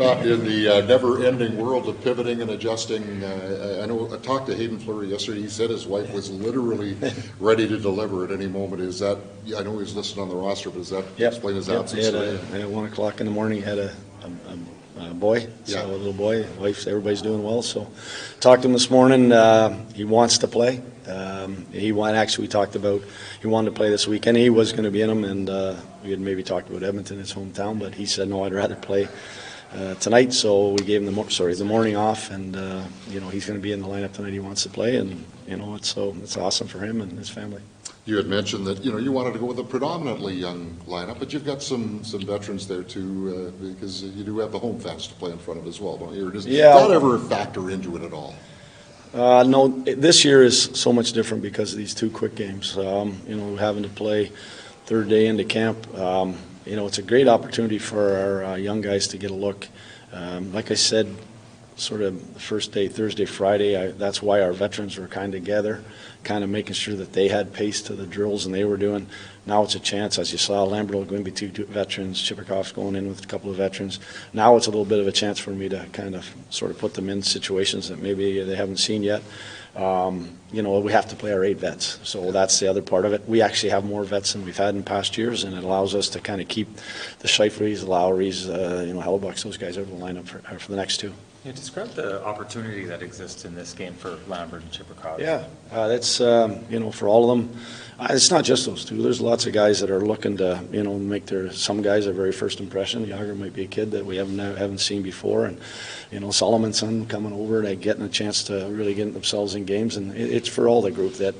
Scott, in the never-ending world of pivoting and adjusting, I know I talked to Haydn Fleury yesterday. He said his wife was literally ready to deliver at any moment. Is that? I know he's listed on the roster, but does that explain his absence today? At 1 o'clock in the morning, he had a boy, so a little boy. Wife, everybody's doing well. So, talked to him this morning. He wants to play. We talked about he wanted to play this weekend. He was going to be in them, and we had maybe talked about Edmonton, his hometown, but he said no, I'd rather play tonight. So we gave him the morning off, and he's going to be in the lineup tonight. He wants to play, and it's awesome for him and his family. You had mentioned that you wanted to go with a predominantly young lineup, but you've got some veterans there too, because you do have the home fans to play in front of as well, don't you? Does that ever factor into it at all? No, this year is so much different because of these two quick games. Having to play third day into camp, it's a great opportunity for our young guys to get a look. Like I said, sort of the first day, Thursday, Friday, that's why our veterans were kind of together, kind of making sure that they had pace to the drills and they were doing. Now it's a chance, as you saw, Lambert will going to be two veterans, Chipperkoff's going in with a couple of veterans. Now it's a little bit of a chance for me to kind of sort of put them in situations that maybe they haven't seen yet. We have to play our 8 vets, so that's the other part of it. We actually have more vets than we've had in past years, and it allows us to kind of keep the Scheifeleys, the Lowrys, Hellebucks, those guys out of the lineup for the next two. Yeah, describe the opportunity that exists in this game for Lambert and Chipperkoff. Yeah, that's for all of them. It's not just those two. There's lots of guys that are looking to make some guys a very first impression. Yager might be a kid that we haven't seen before, and Solomonson coming over and getting a chance to really get themselves in games, and it's for all the group that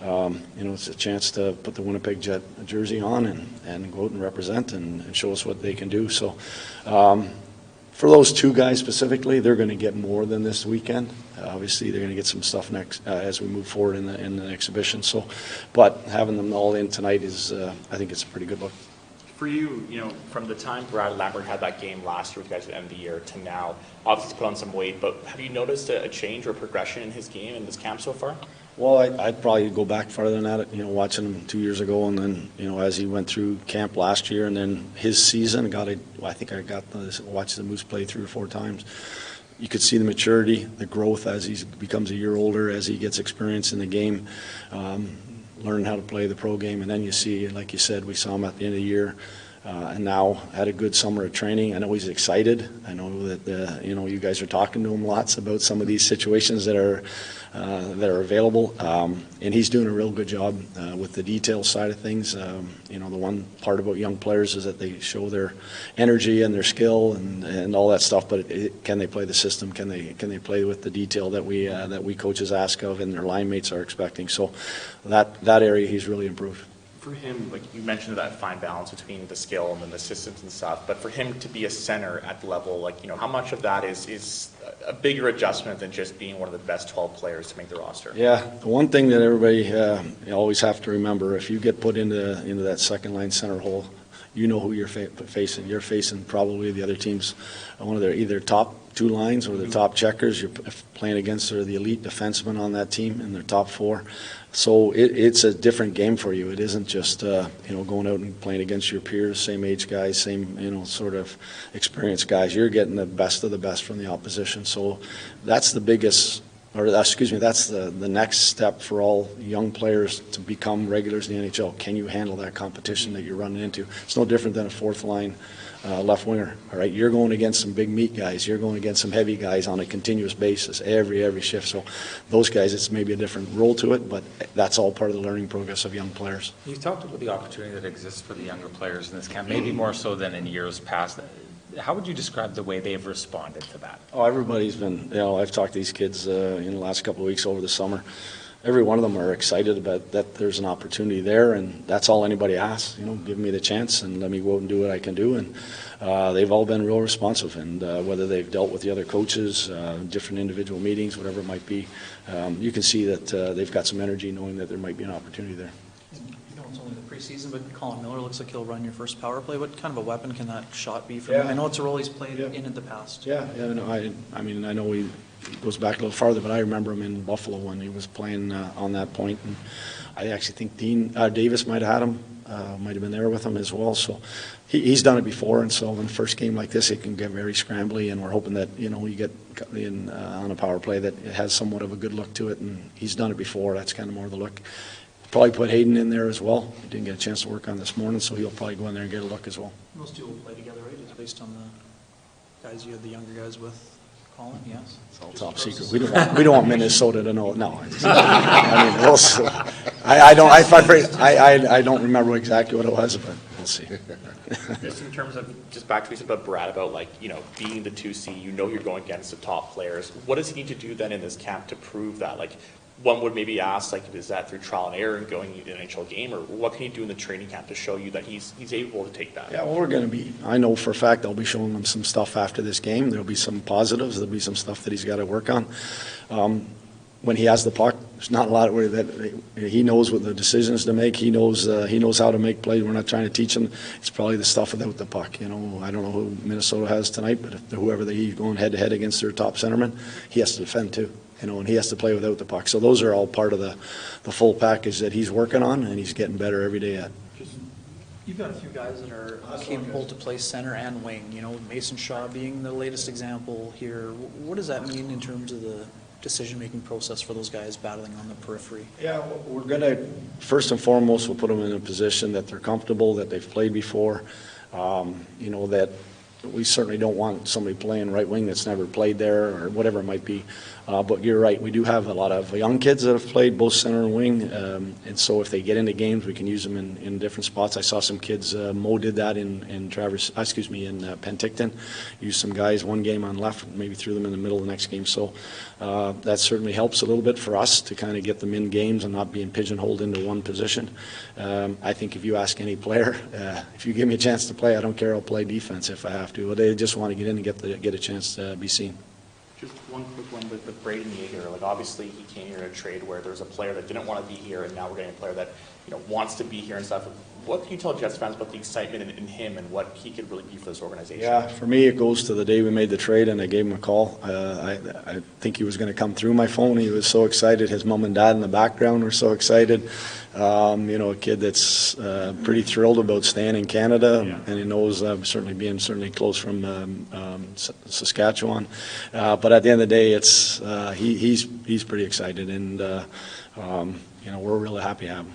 it's a chance to put the Winnipeg Jet jersey on and go out and represent and show us what they can do. So. For those two guys specifically, they're going to get more than this weekend. Obviously, they're going to get some stuff next as we move forward in the exhibition. So, but having them all in tonight is, I think, it's a pretty good look. For you, from the time Brad Lambert had that game last year with you guys at the end of the year to now, obviously he's put on some weight, but have you noticed a change or progression in his game in this camp so far? Well, I'd probably go back farther than that, watching him 2 years ago, and then, as he went through camp last year, and then his season, I think I watched the Moose play 3 or 4 times. You could see the maturity, the growth as he becomes a year older, as he gets experience in the game, learning how to play the pro game, and then you see, like you said, we saw him at the end of the year, and now had a good summer of training. I know he's excited. I know that you guys are talking to him lots about some of these situations that are available, and he's doing a real good job with the detail side of things. The one part about young players is that they show their energy and their skill and all that stuff, but can they play the system? Can they play with the detail that we coaches ask of and their line mates are expecting? So that area he's really improved. For him, like you mentioned, that fine balance between the skill and then the systems and stuff, but for him to be a center at the level, how much of that is a bigger adjustment than just being one of the best 12 players to make the roster? Yeah, the one thing that everybody you always have to remember, if you get put into that second line center hole, you know who you're facing. You're facing probably the other team's one of their either top 2 lines or the top checkers. You're playing against the elite defensemen on that team in their top 4. So it's a different game for you. It isn't just going out and playing against your peers, same age guys, same sort of experienced guys. You're getting the best of the best from the opposition. So that's the biggest. That's the next step for all young players to become regulars in the NHL. Can you handle that competition that you're running into? It's no different than a 4th line left winger. All right, you're going against some big meat guys. You're going against some heavy guys on a continuous basis every shift. So those guys, it's maybe a different role to it, but that's all part of the learning progress of young players. You talked about the opportunity that exists for the younger players in this camp, maybe more so than in years past. How would you describe the way they've responded to that? Oh, everybody's been, I've talked to these kids in the last couple of weeks over the summer. Every one of them are excited about that there's an opportunity there, and that's all anybody asks. Give me the chance and let me go out and do what I can do. And they've all been real responsive, and whether they've dealt with the other coaches, different individual meetings, whatever it might be, you can see that they've got some energy knowing that there might be an opportunity there. It's only the preseason, but Colin Miller looks like he'll run your first power play. What kind of a weapon can that shot be for him? Yeah. I know it's a role he's played Yeah. in the past. Yeah, no, I mean, I know he goes back a little farther, but I remember him in Buffalo when he was playing on that point, and I actually think Davis might have had him, might have been there with him as well, so he's done it before, and so in the first game like this, it can get very scrambly, and we're hoping that, you get in on a power play that it has somewhat of a good look to it, and he's done it before. That's kind of more the look. Probably put Haydn in there as well. He didn't get a chance to work on this morning, so he'll probably go in there and get a look as well. Those two will play together, right? It's based on the guys you had the younger guys with, Colin, yes? It's all top secret. We don't want Minnesota to know. No. I mean, we'll see. I don't remember exactly what it was, but we'll see. Just in terms of, just back to what you said about Brad, about being the 2C, you're going against the top players. What does he need to do then in this camp to prove that? One would maybe ask, is that through trial and error and going into an NHL game, or what can he do in the training camp to show you that he's able to take that? Yeah, well, I know for a fact I'll be showing him some stuff after this game. There'll be some positives. There'll be some stuff that he's got to work on. When he has the puck, there's not a lot of that he knows what the decisions to make. He knows how to make plays. We're not trying to teach him. It's probably the stuff without the puck. I don't know who Minnesota has tonight, but whoever he's going head to head against their top centerman, he has to defend too. And he has to play without the puck. So those are all part of the full package that he's working on, and he's getting better every day at. You've got a few guys that are capable to play center and wing, Mason Shaw being the latest example here. What does that mean in terms of the decision-making process for those guys battling on the periphery? Yeah, we're going to, first and foremost, we'll put them in a position that they're comfortable, that they've played before, that we certainly don't want somebody playing right wing that's never played there or whatever it might be. But you're right, we do have a lot of young kids that have played both center and wing, and so if they get into games, we can use them in different spots. I saw some kids, Mo did that in Penticton, used some guys one game on left, maybe threw them in the middle of the next game. So that certainly helps a little bit for us to kind of get them in games and not being pigeonholed into one position. I think if you ask any player, if you give me a chance to play, I don't care, I'll play defense if I have to. But they just want to get in and get a chance to be seen. Just one quick one with Brayden Yager. Obviously, he came here in a trade where there's a player that didn't want to be here, and now we're getting a player that wants to be here and stuff. What can you tell Jets fans about the excitement in him and what he could really be for this organization? Yeah, for me, it goes to the day we made the trade, and I gave him a call. I think he was going to come through my phone. He was so excited. His mom and dad in the background were so excited. A kid that's pretty thrilled about staying in Canada, and he knows certainly close from Saskatchewan. But at the end of the day, it's he's pretty excited, and we're really happy to have him.